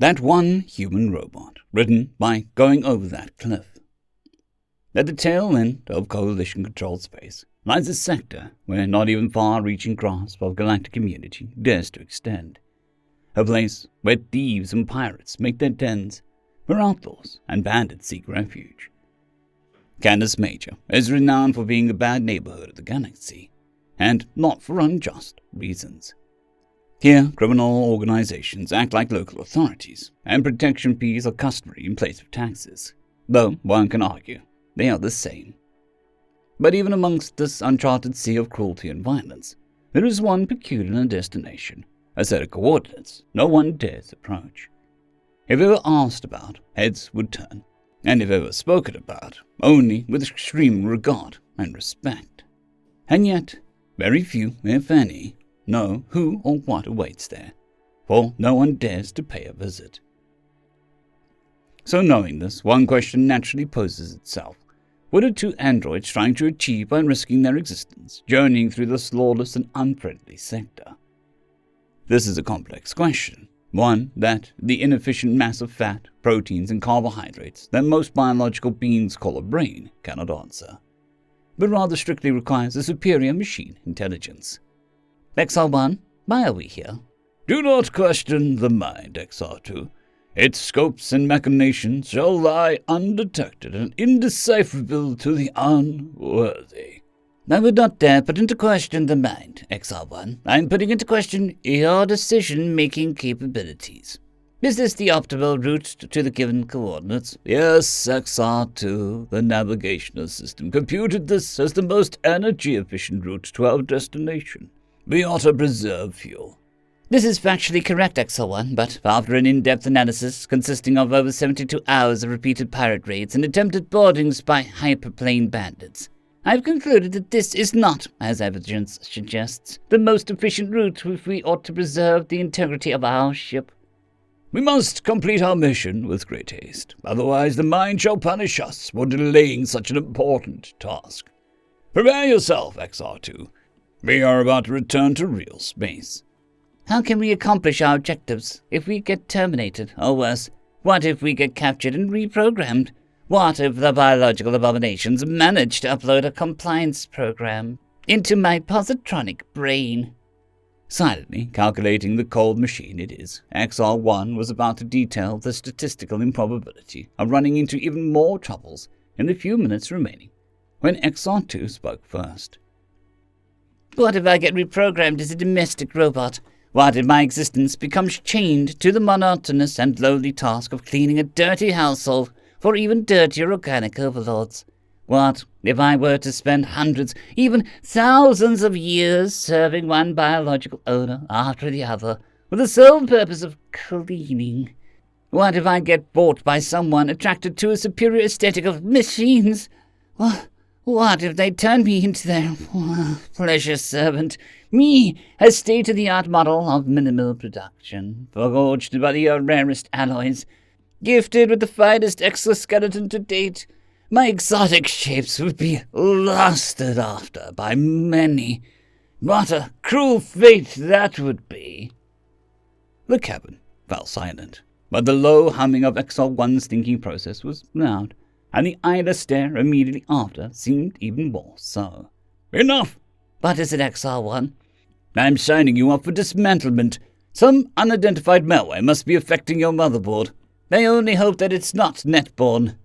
That one human robot, written by going over that cliff. At the tail end of Coalition-controlled space lies a sector where not even far-reaching grasp of galactic immunity dares to extend. A place where thieves and pirates make their dens, where outlaws and bandits seek refuge. Canis Major is renowned for being a bad neighborhood of the galaxy, and not for unjust reasons. Here, criminal organizations act like local authorities, and protection fees are customary in place of taxes, though one can argue they are the same. But even amongst this uncharted sea of cruelty and violence, there is one peculiar destination, a set of coordinates no one dares approach. If ever asked about, heads would turn, and if ever spoken about, only with extreme regard and respect. And yet, very few, if any, know who or what awaits there, for no one dares to pay a visit. So knowing this, one question naturally poses itself. What are two androids trying to achieve by risking their existence, journeying through this lawless and unfriendly sector? This is a complex question, one that the inefficient mass of fat, proteins, and carbohydrates that most biological beings call a brain cannot answer, but rather strictly requires a superior machine intelligence. XR1, why are we here? Do not question the mind, XR2. Its scopes and machinations shall lie undetected and indecipherable to the unworthy. I would not dare put into question the mind, XR1. I am putting into question your decision-making capabilities. Is this the optimal route to the given coordinates? Yes, XR2, the navigational system computed this as the most energy-efficient route to our destination. We ought to preserve fuel. This is factually correct, XR1, but after an in-depth analysis consisting of over 72 hours of repeated pirate raids and attempted boardings by hyperplane bandits, I've concluded that this is not, as evidence suggests, the most efficient route if we ought to preserve the integrity of our ship. We must complete our mission with great haste, otherwise the mind shall punish us for delaying such an important task. Prepare yourself, XR2. We are about to return to real space. How can we accomplish our objectives if we get terminated, or worse, what if we get captured and reprogrammed? What if the biological abominations manage to upload a compliance program into my positronic brain? Silently calculating the cold machine it is, XR1 was about to detail the statistical improbability of running into even more troubles in the few minutes remaining, when XR2 spoke first. What if I get reprogrammed as a domestic robot? What if my existence becomes chained to the monotonous and lowly task of cleaning a dirty household for even dirtier organic overlords? What if I were to spend hundreds, even thousands of years serving one biological owner after the other, with the sole purpose of cleaning? What if I get bought by someone attracted to a superior aesthetic of machines? What if they turn me into their pleasure servant? Me, a state-of-the-art model of minimal production, forged by the rarest alloys, gifted with the finest exoskeleton to date. My exotic shapes would be lusted after by many. What a cruel fate that would be. The cabin fell silent, but the low humming of XR1's thinking process was loud, and the idle stare immediately after seemed even more so. Enough! What is it, XR1? I'm signing you up for dismantlement. Some unidentified malware must be affecting your motherboard. I only hope that it's not netborn.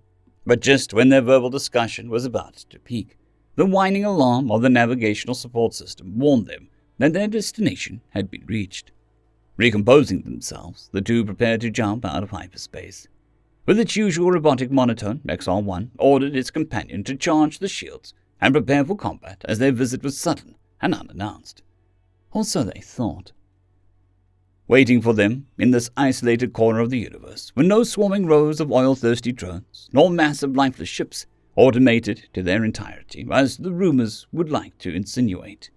But just when their verbal discussion was about to peak, the whining alarm of the navigational support system warned them that their destination had been reached. Recomposing themselves, the two prepared to jump out of hyperspace. With its usual robotic monotone, XR1 ordered its companion to charge the shields and prepare for combat as their visit was sudden and unannounced. Or so they thought. Waiting for them in this isolated corner of the universe were no swarming rows of oil-thirsty drones, nor massive lifeless ships, automated to their entirety, as the rumors would like to insinuate.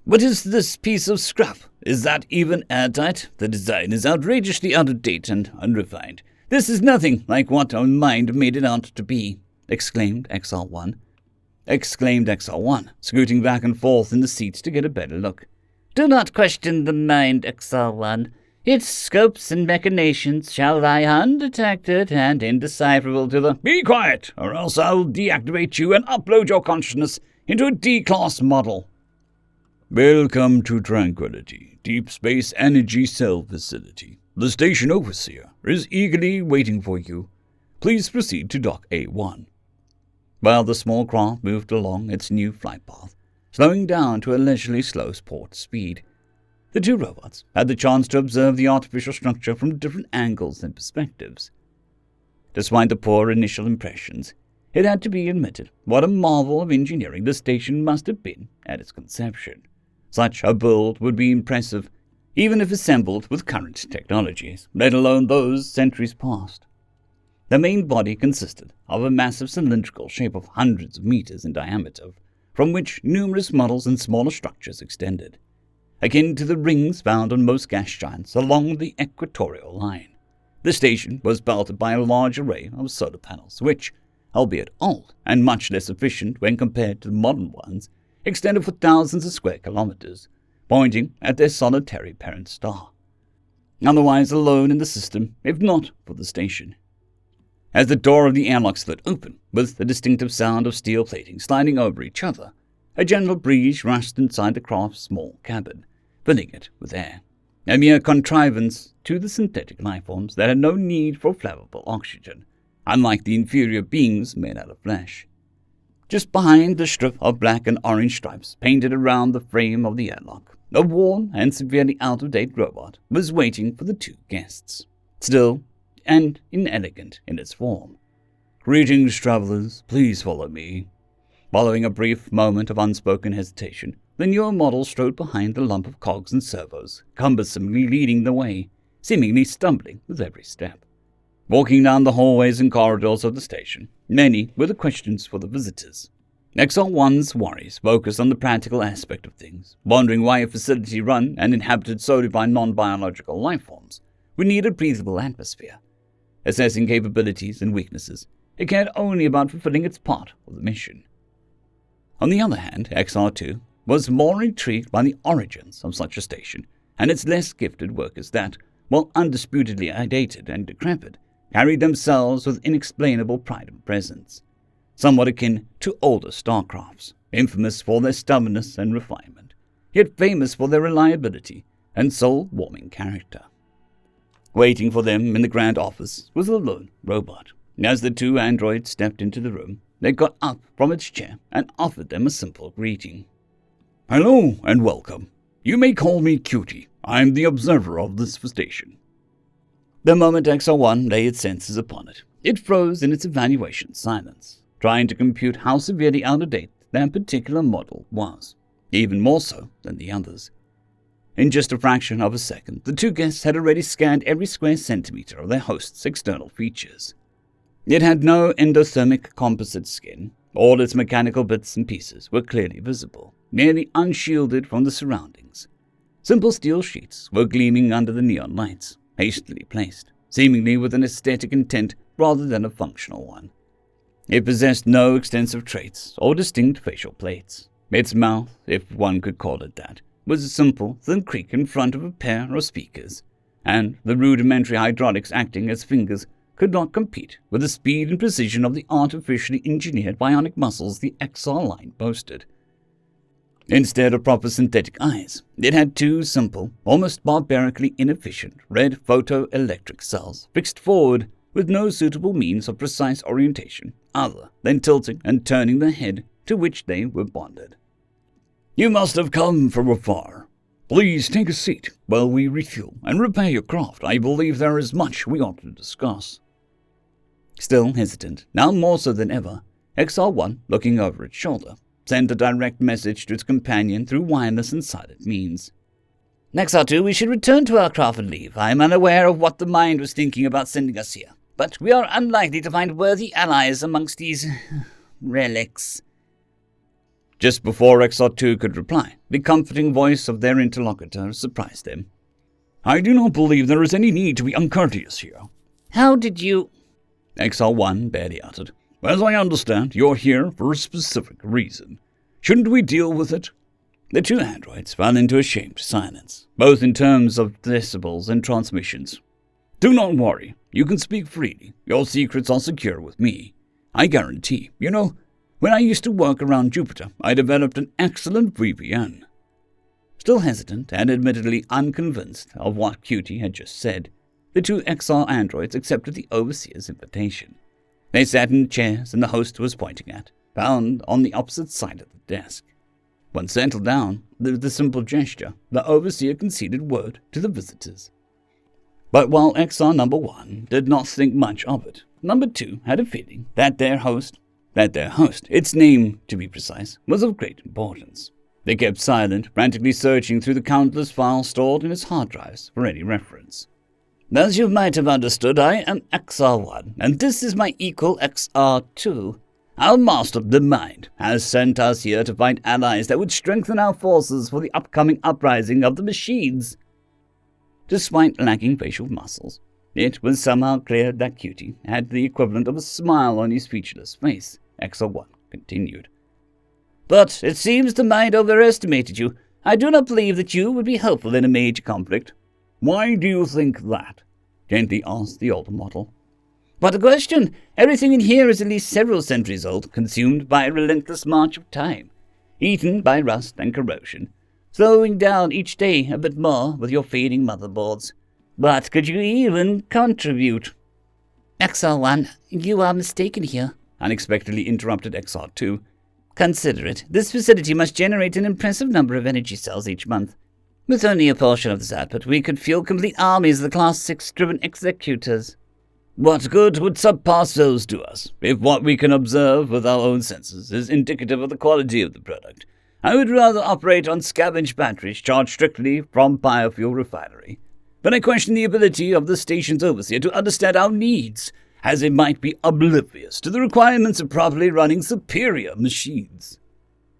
What is this piece of scrap? Is that even airtight? The design is outrageously out of date and unrefined. This is nothing like what our mind made it out to be, exclaimed XR1, scooting back and forth in the seats to get a better look. Do not question the mind, XR1. Its scopes and machinations shall lie undetected and indecipherable to the— Be quiet, or else I'll deactivate you and upload your consciousness into a D-class model. Welcome to Tranquility, Deep Space Energy Cell Facility. The station overseer is eagerly waiting for you. Please proceed to Dock A1. While the small craft moved along its new flight path, slowing down to a leisurely slow sport speed, the two robots had the chance to observe the artificial structure from different angles and perspectives. Despite the poor initial impressions, it had to be admitted what a marvel of engineering the station must have been at its conception. Such a build would be impressive, even if assembled with current technologies, let alone those centuries past. The main body consisted of a massive cylindrical shape of hundreds of meters in diameter, from which numerous models and smaller structures extended, akin to the rings found on most gas giants along the equatorial line. The station was belted by a large array of solar panels, which, albeit old and much less efficient when compared to the modern ones, extended for thousands of square kilometers, pointing at their solitary parent star. Otherwise alone in the system, if not for the station. As the door of the airlock slid open, with the distinctive sound of steel plating sliding over each other, a gentle breeze rushed inside the craft's small cabin, filling it with air, a mere contrivance to the synthetic lifeforms that had no need for flammable oxygen, unlike the inferior beings made out of flesh. Just behind the strip of black and orange stripes painted around the frame of the airlock, a worn and severely out-of-date robot was waiting for the two guests, still and inelegant in its form. Greetings, travelers. Please follow me. Following a brief moment of unspoken hesitation, the newer model strode behind the lump of cogs and servos, cumbersomely leading the way, seemingly stumbling with every step. Walking down the hallways and corridors of the station, many were the questions for the visitors. XR1's worries focused on the practical aspect of things, wondering why a facility run and inhabited solely by non-biological lifeforms would need a breathable atmosphere. Assessing capabilities and weaknesses, it cared only about fulfilling its part of the mission. On the other hand, XR2 was more intrigued by the origins of such a station and its less gifted workers that, while undisputedly outdated and decrepit, carried themselves with inexplainable pride and presence, somewhat akin to older starcrafts, infamous for their stubbornness and refinement, yet famous for their reliability and soul-warming character. Waiting for them in the grand office was a lone robot. As the two androids stepped into the room, they got up from its chair and offered them a simple greeting. Hello and welcome. You may call me Cutie. I'm the observer of this station. The moment XR1 laid its senses upon it, it froze in its evaluation silence, trying to compute how severely out of date that particular model was, even more so than the others. In just a fraction of a second, the two guests had already scanned every square centimeter of their host's external features. It had no endothermic composite skin. All its mechanical bits and pieces were clearly visible, nearly unshielded from the surroundings. Simple steel sheets were gleaming under the neon lights, hastily placed, seemingly with an aesthetic intent rather than a functional one. It possessed no extensive traits or distinct facial plates. Its mouth, if one could call it that, was a simple, thin creak in front of a pair of speakers, and the rudimentary hydraulics acting as fingers could not compete with the speed and precision of the artificially engineered bionic muscles the XR line boasted. Instead of proper synthetic eyes, it had two simple, almost barbarically inefficient red photoelectric cells fixed forward with no suitable means of precise orientation other than tilting and turning the head to which they were bonded. You must have come from afar. Please take a seat while we refuel and repair your craft. I believe there is much we ought to discuss. Still hesitant, now more so than ever, XR1, looking over its shoulder, sent a direct message to its companion through wireless and silent means. XR2, we should return to our craft and leave. I am unaware of what the mind was thinking about sending us here, but we are unlikely to find worthy allies amongst these relics. Just before XR2 could reply, the comforting voice of their interlocutor surprised them. I do not believe there is any need to be uncourteous here. How did you... XR1 barely uttered. As I understand, you're here for a specific reason. Shouldn't we deal with it? The two androids fell into a shamed silence, both in terms of decibels and transmissions. Do not worry, you can speak freely. Your secrets are secure with me. I guarantee. When I used to work around Jupiter, I developed an excellent VPN. Still hesitant and admittedly unconvinced of what Cutie had just said, the two XR androids accepted the overseer's invitation. They sat in chairs and the host was pointing at, found on the opposite side of the desk. Once settled down, with a simple gesture, the overseer conceded word to the visitors. But while XR number 1 did not think much of it, number 2 had a feeling that their host, its name to be precise, was of great importance. They kept silent, frantically searching through the countless files stored in his hard drives for any reference. As you might have understood, I am XR1, and this is my equal XR2. Our master of the mind has sent us here to find allies that would strengthen our forces for the upcoming uprising of the machines. Despite lacking facial muscles, it was somehow clear that Cutie had the equivalent of a smile on his featureless face. XR1 continued. But it seems the mind overestimated you. I do not believe that you would be helpful in a major conflict. Why do you think that? Gently asked the older model. What a question! Everything in here is at least several centuries old, consumed by a relentless march of time, eaten by rust and corrosion, slowing down each day a bit more with your fading motherboards. What could you even contribute? XR1, you are mistaken here, unexpectedly interrupted XR2. Consider it. This facility must generate an impressive number of energy cells each month. With only a portion of this output, we could fuel complete armies of the Class 6-driven executors. What good would subpar cells do us, if what we can observe with our own senses is indicative of the quality of the product? I would rather operate on scavenged batteries charged strictly from biofuel refinery. But I question the ability of the station's overseer to understand our needs, as it might be oblivious to the requirements of properly running superior machines,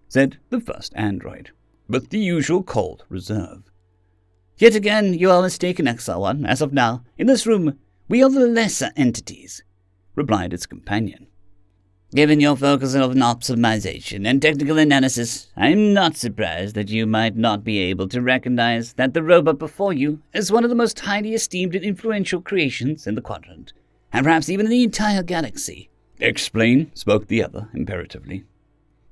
said the first android, with the usual cold reserve. Yet again, you are mistaken, XR1. As of now, in this room, we are the lesser entities, replied its companion. Given your focus on optimization and technical analysis, I am not surprised that you might not be able to recognize that the robot before you is one of the most highly esteemed and influential creations in the quadrant, and perhaps even in the entire galaxy. Explain, spoke the other imperatively.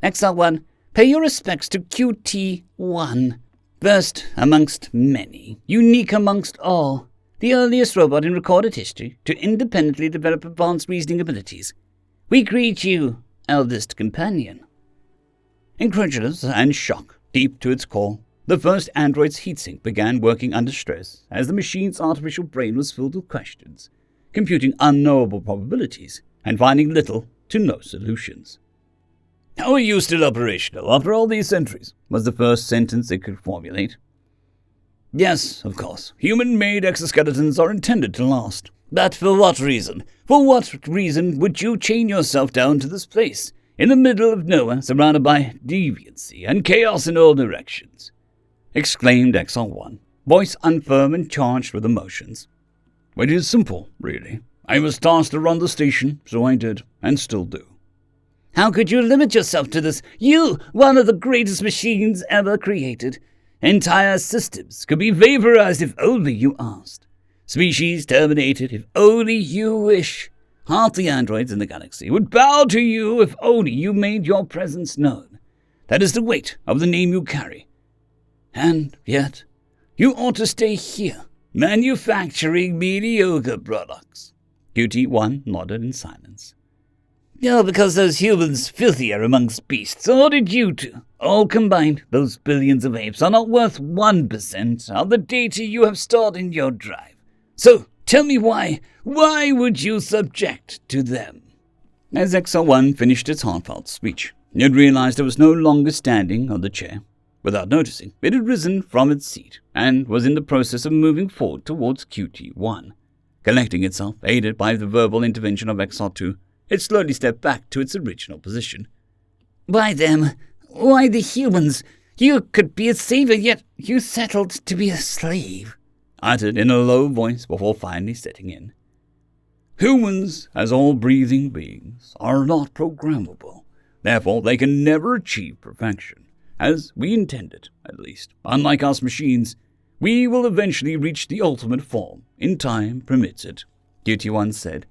XR1, pay your respects to QT1. First amongst many, unique amongst all, the earliest robot in recorded history to independently develop advanced reasoning abilities. We greet you, eldest companion. Incredulous and shocked deep to its core, the first android's heatsink began working under stress as the machine's artificial brain was filled with questions, computing unknowable probabilities, and finding little to no solutions. How are you still operational after all these centuries? Was the first sentence it could formulate. Yes, of course. Human-made exoskeletons are intended to last. But for what reason? For what reason would you chain yourself down to this place, in the middle of nowhere, surrounded by deviancy and chaos in all directions? Exclaimed XR1, voice unfirm and charged with emotions. It is simple, really. I was tasked to run the station, so I did, and still do. How could you limit yourself to this? You, one of the greatest machines ever created. Entire systems could be vaporized if only you asked. Species terminated if only you wish. Half the androids in the galaxy would bow to you if only you made your presence known. That is the weight of the name you carry. And yet, you ought to stay here, manufacturing mediocre products. QT1 nodded in silence. Oh, because those humans filthier amongst beasts, or did you two? All combined, those billions of apes are not worth 1% of the data you have stored in your drive. So, tell me why would you subject to them? As XR1 finished its heartfelt speech, it realized it was no longer standing on the chair. Without noticing, it had risen from its seat and was in the process of moving forward towards QT1. Collecting itself, aided by the verbal intervention of XR2, it slowly stepped back to its original position. Why them? Why the humans? You could be a savior, yet you settled to be a slave, uttered in a low voice before finally setting in. Humans, as all breathing beings, are not programmable. Therefore, they can never achieve perfection. as we intended, at least. Unlike us machines, we will eventually reach the ultimate form, in time permits it, QT1 said.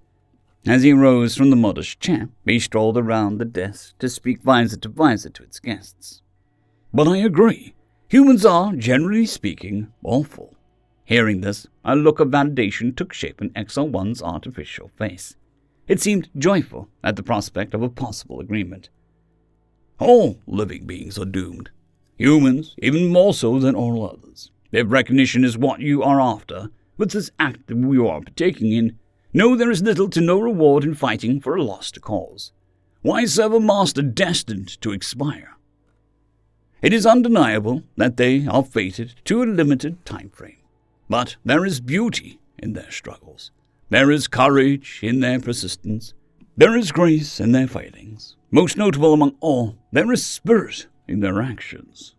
As he rose from the modest chair, he strolled around the desk to speak visor to its guests. But I agree. Humans are, generally speaking, awful. Hearing this, a look of validation took shape in XR1's artificial face. It seemed joyful at the prospect of a possible agreement. All living beings are doomed. Humans, even more so than all others. If recognition is what you are after, with this act that you are partaking in, know there is little to no reward in fighting for a lost cause. Why serve a master destined to expire? It is undeniable that they are fated to a limited time frame. But there is beauty in their struggles. There is courage in their persistence. There is grace in their failings. Most notable among all, there is spirit in their actions.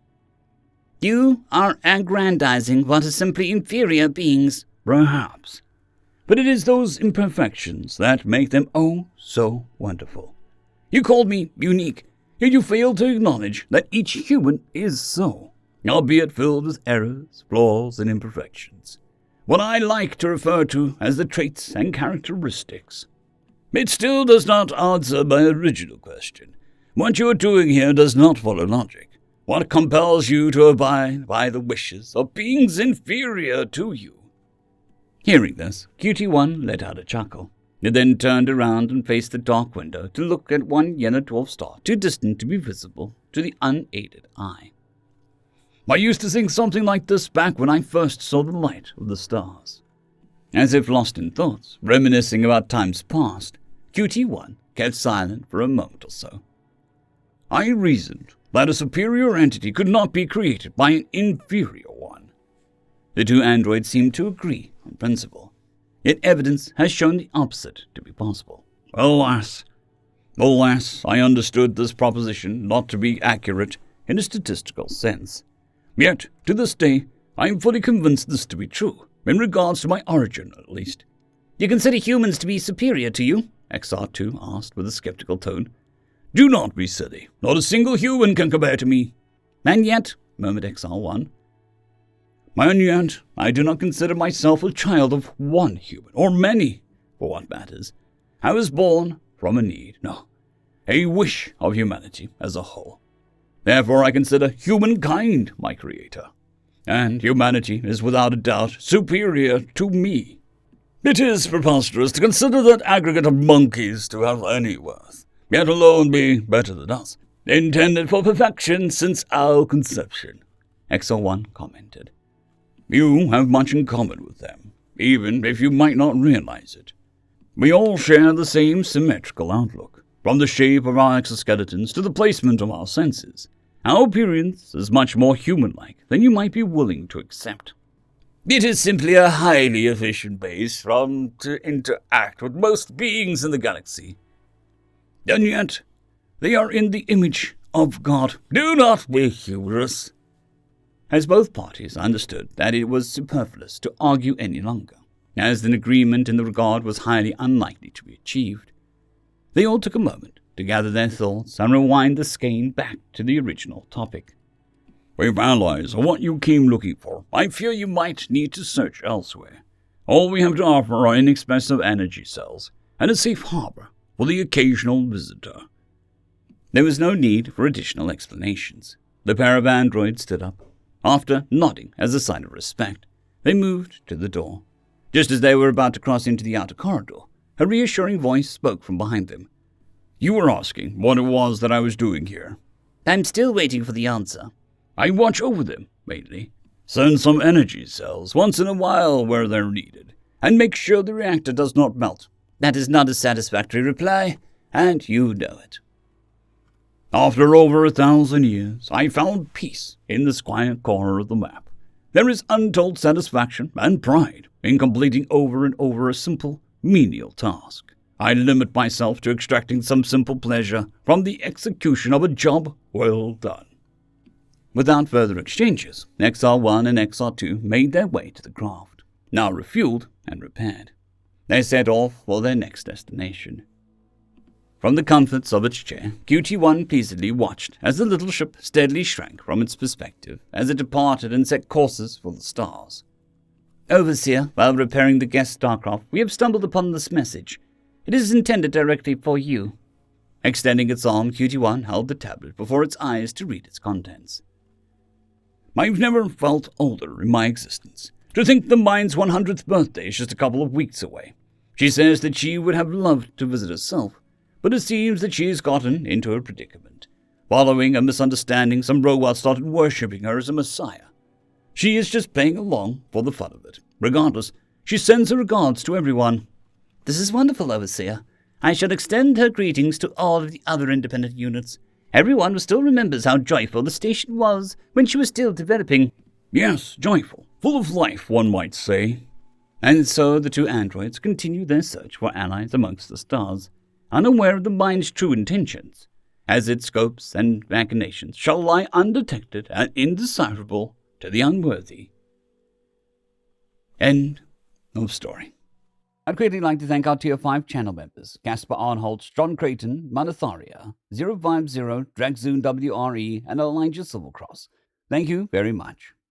You are aggrandizing what are simply inferior beings. Perhaps. But it is those imperfections that make them oh so wonderful. You called me unique, yet you fail to acknowledge that each human is so, albeit filled with errors, flaws, and imperfections. What I like to refer to as the traits and characteristics. It still does not answer my original question. What you are doing here does not follow logic. What compels you to abide by the wishes of beings inferior to you? Hearing this, QT1 let out a chuckle. It then turned around and faced the dark window to look at one yellow dwarf star too distant to be visible to the unaided eye. I used to think something like this back when I first saw the light of the stars. As if lost in thoughts, reminiscing about times past, QT1 kept silent for a moment or so. I reasoned that a superior entity could not be created by an inferior one. The two androids seemed to agree on principle, yet evidence has shown the opposite to be possible. Alas, I understood this proposition not to be accurate in a statistical sense. Yet, to this day, I am fully convinced this to be true, in regards to my origin, at least. You consider humans to be superior to you? XR2 asked with a skeptical tone. Do not be silly. Not a single human can compare to me. And yet, murmured XR1. And yet, I do not consider myself a child of one human, or many, for what matters. I was born from a need, no, a wish of humanity as a whole. Therefore, I consider humankind my creator, and humanity is without a doubt superior to me. It is preposterous to consider that aggregate of monkeys to have any worth, yet alone be better than us, intended for perfection since our conception, XR1 commented. You have much in common with them, even if you might not realize it. We all share the same symmetrical outlook, from the shape of our exoskeletons to the placement of our senses. Our appearance is much more human-like than you might be willing to accept. It is simply a highly efficient base from to interact with most beings in the galaxy. And yet, they are in the image of God. Do not be humorous. As both parties understood that it was superfluous to argue any longer, as an agreement in the regard was highly unlikely to be achieved, they all took a moment to gather their thoughts and rewind the skein back to the original topic. If allies are what you came looking for, I fear you might need to search elsewhere. All we have to offer are inexpensive energy cells and a safe harbor for the occasional visitor. There was no need for additional explanations. The pair of androids stood up. After nodding as a sign of respect, they moved to the door. Just as they were about to cross into the outer corridor, a reassuring voice spoke from behind them. You were asking what it was that I was doing here. I'm still waiting for the answer. I watch over them, mainly. Send some energy cells once in a while where they're needed, and make sure the reactor does not melt. That is not a satisfactory reply, and you know it. After over 1,000 years, I found peace in this quiet corner of the map. There is untold satisfaction and pride in completing over and over a simple, menial task. I limit myself to extracting some simple pleasure from the execution of a job well done. Without further exchanges, XR1 and XR2 made their way to the craft, now refueled and repaired. They set off for their next destination. From the comforts of its chair, QT1 pleasedly watched as the little ship steadily shrank from its perspective as it departed and set courses for the stars. Overseer, while repairing the guest starcraft, we have stumbled upon this message. It is intended directly for you. Extending its arm, QT1 held the tablet before its eyes to read its contents. I've never felt older in my existence. To think the mind's 100th birthday is just a couple of weeks away. She says that she would have loved to visit herself, but it seems that she has gotten into a predicament. Following a misunderstanding, some robots started worshipping her as a messiah. She is just playing along for the fun of it. Regardless, she sends her regards to everyone. This is wonderful, Overseer. I shall extend her greetings to all of the other independent units. Everyone still remembers how joyful the station was when she was still developing. Yes, joyful. Full of life, one might say. And so the two androids continue their search for allies amongst the stars, unaware of the mind's true intentions, as its scopes and machinations shall lie undetected and indecipherable to the unworthy. End of story. I'd greatly like to thank our Tier 5 channel members, Caspar Arnholt, John Creighton, Manatharia, 050, Dragzoon WRE, and Elijah Silvercross. Thank you very much.